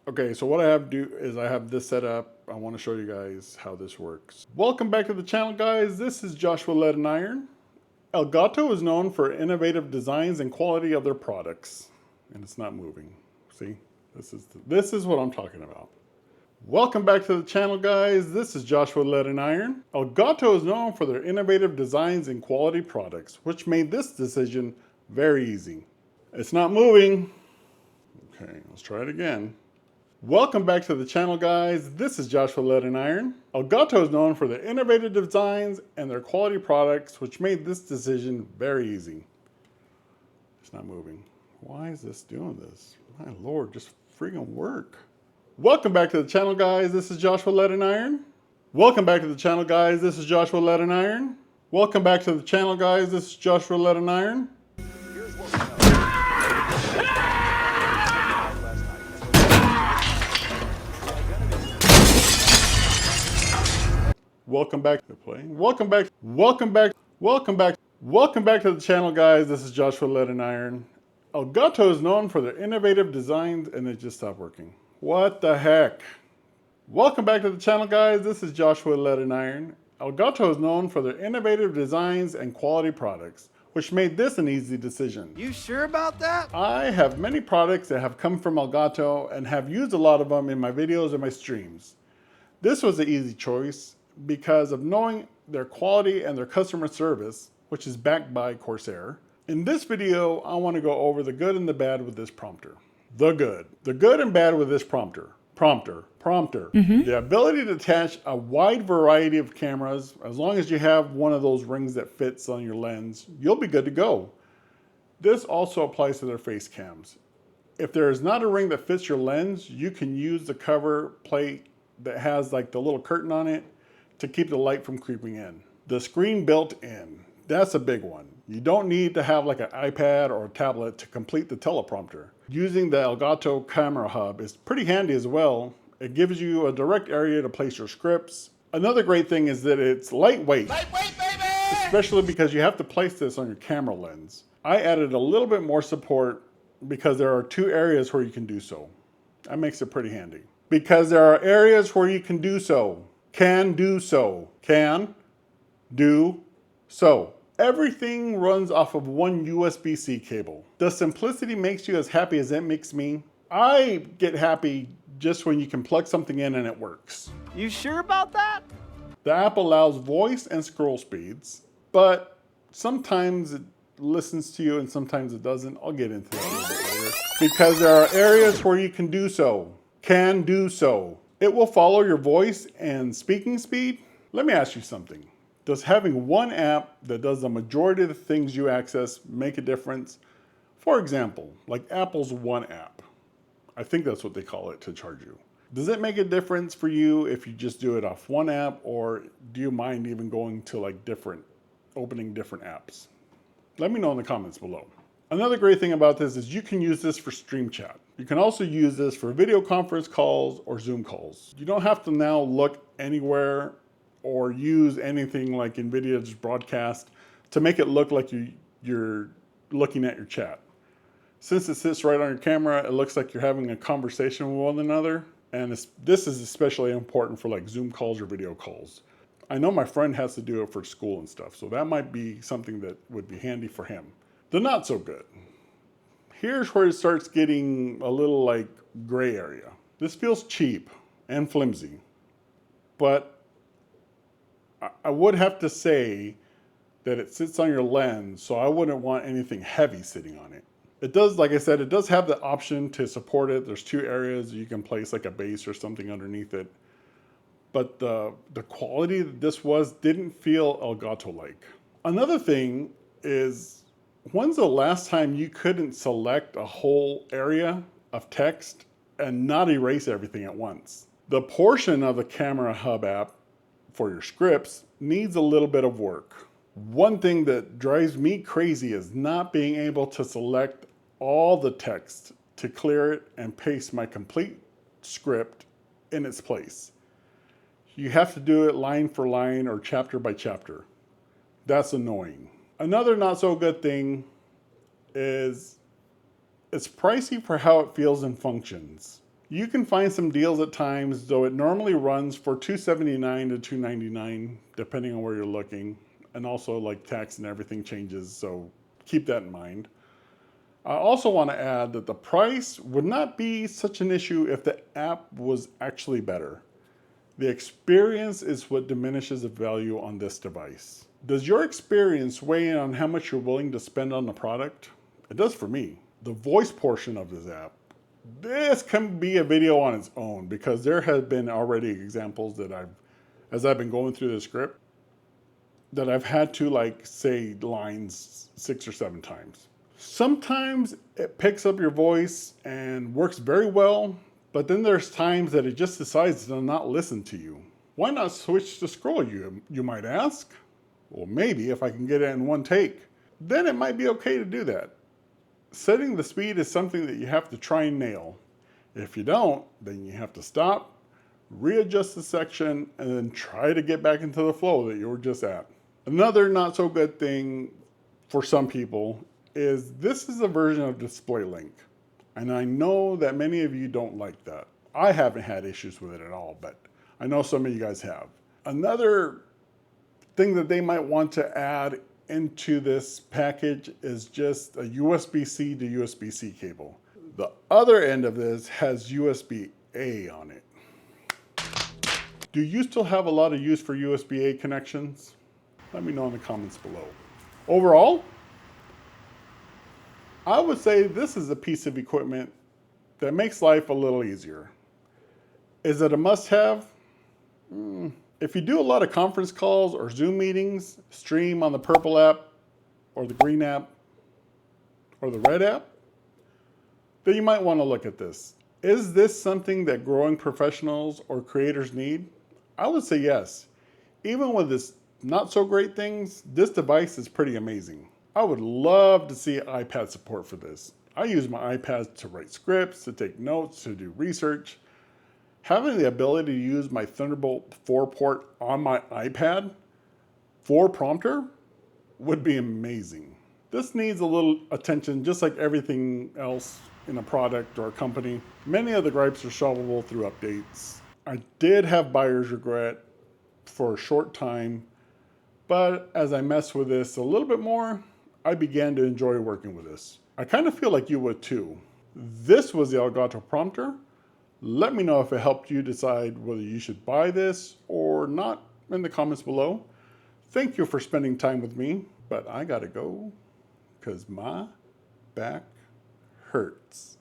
Okay, so what I have to do is I have this set up. I want to show you guys how this works. Welcome back to the channel, guys. This is Joshua Lead and Iron. Elgato is known for innovative designs and quality of their products. And it's not moving. See, this is what I'm talking about. Welcome back to the channel, guys. This is Joshua Lead and Iron. Elgato is known for their innovative designs and quality products, which made this decision very easy. It's not moving. Okay, let's try it again. Welcome back to the channel, guys. This is Joshua Lead and Iron. Elgato is known for their innovative designs and their quality products, which made this decision very easy. It's not moving. Why is this doing this? My Lord, just freaking work. Welcome back to the channel, guys. This is Joshua Lead and Iron. Welcome back to the channel, guys. This is Joshua Lead and Iron. Welcome back to the channel, guys. This is Joshua Lead and Iron. Welcome back to the play. Welcome back to the channel, guys. This is Joshua Lead and Iron. Elgato is known for their innovative designs, and it just stopped working. What the heck? Welcome back to the channel, guys. This is Joshua Lead and Iron. Elgato is known for their innovative designs and quality products, which made this an easy decision. You sure about that? I have many products that have come from Elgato and have used a lot of them in my videos and my streams. This was an easy choice because of knowing their quality and their customer service, which is backed by Corsair. In this video, I want to go over the good and the bad with this prompter. The good and bad with this prompter. The ability to attach a wide variety of cameras. As long as you have one of those rings that fits on your lens, you'll be good to go. This also applies to their face cams. If there is not a ring that fits your lens, you can use the cover plate that has like the little curtain on it to keep the light from creeping in. The screen built in, that's a big one. You don't need to have like an iPad or a tablet to complete the teleprompter. Using the Elgato camera hub is pretty handy as well. It gives you a direct area to place your scripts. Another great thing is that it's lightweight. Lightweight, baby! Especially because you have to place this on your camera lens. I added a little bit more support because there are two areas where you can do so. That makes it pretty handy. Because there are areas where you can do so. Can do so. Everything runs off of one USB-C cable. The simplicity makes you as happy as it makes me. I get happy just when you can plug something in and it works. You sure about that? The app allows voice and scroll speeds, but sometimes it listens to you and sometimes it doesn't. I'll get into that a little bit later. Because there are areas where you can do so. Can do so. It will follow your voice and speaking speed. Let me ask you something. Does having one app that does the majority of the things you access make a difference? For example, like Apple's One app. I think that's what they call it to charge you. Does it make a difference for you if you just do it off one app, or do you mind even going to like opening different apps? Let me know in the comments below. Another great thing about this is you can use this for stream chat. You can also use this for video conference calls or Zoom calls. You don't have to now look anywhere or use anything like NVIDIA's broadcast to make it look like you're looking at your chat. Since it sits right on your camera, it looks like you're having a conversation with one another. And this is especially important for like Zoom calls or video calls. I know my friend has to do it for school and stuff, so that might be something that would be handy for him. The not so good. Here's where it starts getting a little like gray area. This feels cheap and flimsy, but I would have to say that it sits on your lens, so I wouldn't want anything heavy sitting on it. It does, like I said, it does have the option to support it. There's two areas you can place like a base or something underneath it. But the quality that this was didn't feel Elgato-like. Another thing is, when's the last time you couldn't select a whole area of text and not erase everything at once? The portion of the Camera Hub app for your scripts needs a little bit of work. One thing that drives me crazy is not being able to select all the text to clear it and paste my complete script in its place. You have to do it line for line or chapter by chapter. That's annoying. Another not so good thing is it's pricey for how it feels and functions. You can find some deals at times, though it normally runs for $279 to $299, depending on where you're looking. And also like tax and everything changes, so keep that in mind. I also want to add that the price would not be such an issue if the app was actually better. The experience is what diminishes the value on this device. Does your experience weigh in on how much you're willing to spend on the product? It does for me. The voice portion of this app, this can be a video on its own, because there have been already examples that as I've been going through the script, that I've had to like say lines 6 or 7 times. Sometimes it picks up your voice and works very well, but then there's times that it just decides to not listen to you. Why not switch to scroll, you might ask? Well, maybe if I can get it in one take, then it might be okay to do that. Setting the speed is something that you have to try and nail. If you don't, then you have to stop, readjust the section, and then try to get back into the flow that you were just at. Another not so good thing for some people is this is a version of display link. And I know that many of you don't like that. I haven't had issues with it at all, but I know some of you guys have. Another thing that they might want to add into this package is just a USB-C to USB-C cable. The other end of this has USB-A on it. Do you still have a lot of use for USB-A connections? Let me know in the comments below. Overall, I would say this is a piece of equipment that makes life a little easier. Is it a must-have? If you do a lot of conference calls or Zoom meetings, stream on the purple app or the green app or the red app, then you might want to look at this. Is this something that growing professionals or creators need? I would say yes. Even with this not so great things, this device is pretty amazing. I would love to see iPad support for this. I use my iPad to write scripts, to take notes, to do research. Having the ability to use my Thunderbolt 4 port on my iPad for Prompter would be amazing. This needs a little attention, just like everything else in a product or a company. Many of the gripes are solvable through updates. I did have buyer's regret for a short time, but as I messed with this a little bit more, I began to enjoy working with this. I kind of feel like you would too. This was the Elgato Prompter. Let me know if it helped you decide whether you should buy this or not in the comments below. Thank you for spending time with me, but I gotta go because my back hurts.